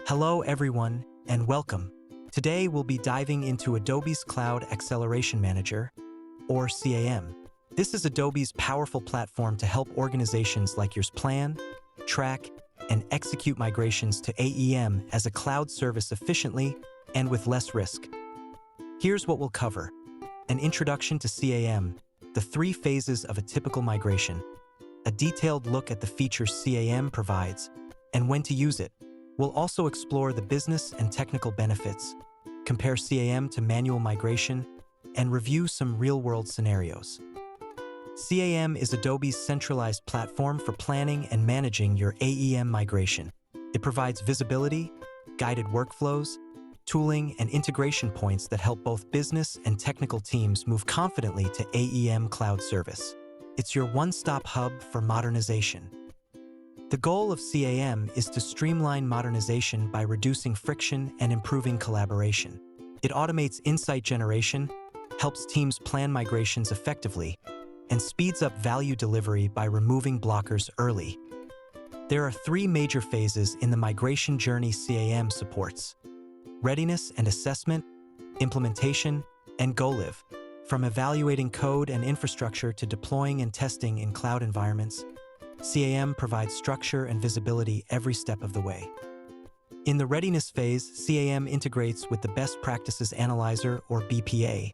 Hello everyone, and welcome. Today we'll be diving into Adobe's Cloud Acceleration Manager, or CAM. This is Adobe's powerful platform to help organizations like yours plan, track, and execute migrations to AEM as a cloud service efficiently and with less risk. Here's what we'll cover. An introduction to CAM, the 3 phases of a typical migration, a detailed look at the features CAM provides, and when to use it. We'll also explore the business and technical benefits, compare CAM to manual migration, and review some real-world scenarios. CAM is Adobe's centralized platform for planning and managing your AEM migration. It provides visibility, guided workflows, tooling, and integration points that help both business and technical teams move confidently to AEM cloud service. It's your one-stop hub for modernization. The goal of CAM is to streamline modernization by reducing friction and improving collaboration. It automates insight generation, helps teams plan migrations effectively, and speeds up value delivery by removing blockers early. There are 3 major phases in the migration journey CAM supports: readiness and assessment, implementation, and go-live. From evaluating code and infrastructure to deploying and testing in cloud environments, CAM provides structure and visibility every step of the way. In the readiness phase, CAM integrates with the Best Practices Analyzer, or BPA,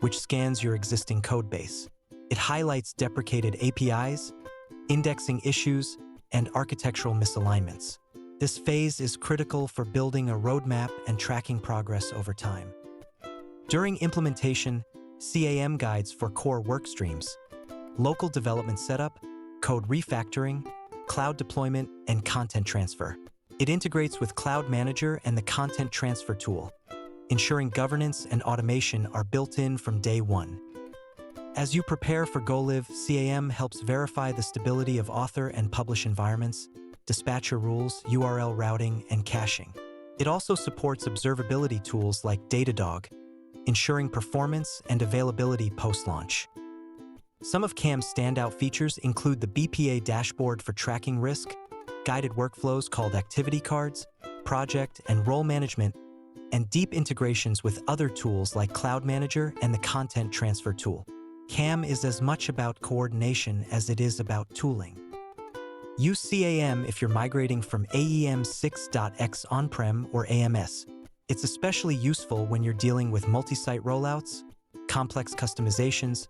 which scans your existing code base. It highlights deprecated APIs, indexing issues, and architectural misalignments. This phase is critical for building a roadmap and tracking progress over time. During implementation, CAM guides for core workstreams, local development setup, code refactoring, cloud deployment, and content transfer. It integrates with Cloud Manager and the Content Transfer tool, ensuring governance and automation are built in from day one. As you prepare for go-live, CAM helps verify the stability of author and publish environments, dispatcher rules, URL routing, and caching. It also supports observability tools like Datadog, ensuring performance and availability post-launch. Some of CAM's standout features include the BPA dashboard for tracking risk, guided workflows called activity cards, project and role management, and deep integrations with other tools like Cloud Manager and the Content Transfer tool. CAM is as much about coordination as it is about tooling. Use CAM if you're migrating from AEM 6.x on-prem or AMS. It's especially useful when you're dealing with multi-site rollouts, complex customizations,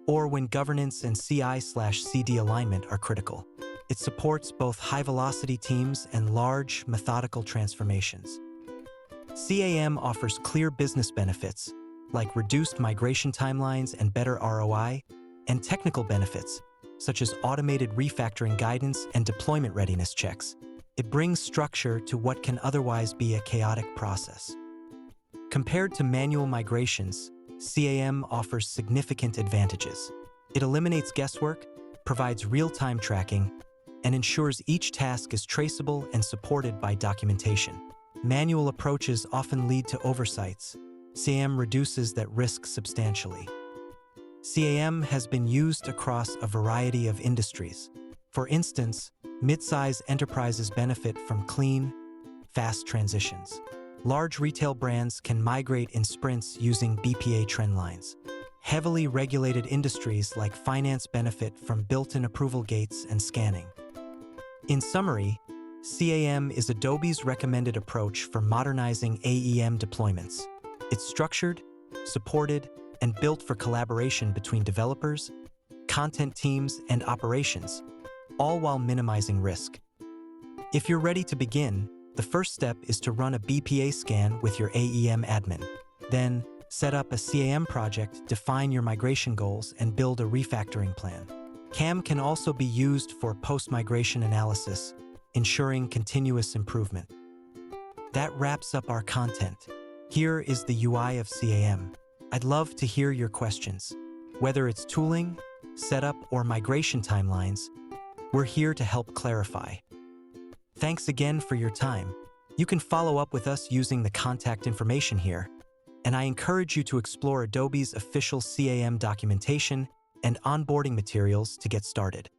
or when governance and CI/CD alignment are critical. It supports both high-velocity teams and large, methodical transformations. CAM offers clear business benefits, like reduced migration timelines and better ROI, and technical benefits, such as automated refactoring guidance and deployment readiness checks. It brings structure to what can otherwise be a chaotic process. Compared to manual migrations, CAM offers significant advantages. It eliminates guesswork, provides real-time tracking, and ensures each task is traceable and supported by documentation. Manual approaches often lead to oversights. CAM reduces that risk substantially. CAM has been used across a variety of industries. For instance, mid-size enterprises benefit from clean, fast transitions. Large retail brands can migrate in sprints using BPA trendlines. Heavily regulated industries like finance benefit from built-in approval gates and scanning. In summary, CAM is Adobe's recommended approach for modernizing AEM deployments. It's structured, supported, and built for collaboration between developers, content teams, and operations, all while minimizing risk. If you're ready to begin, the first step is to run a BPA scan with your AEM admin. Then, set up a CAM project, define your migration goals, and build a refactoring plan. CAM can also be used for post-migration analysis, ensuring continuous improvement. That wraps up our content. Here is the UI of CAM. I'd love to hear your questions. Whether it's tooling, setup, or migration timelines, we're here to help clarify. Thanks again for your time. You can follow up with us using the contact information here, and I encourage you to explore Adobe's official CAM documentation and onboarding materials to get started.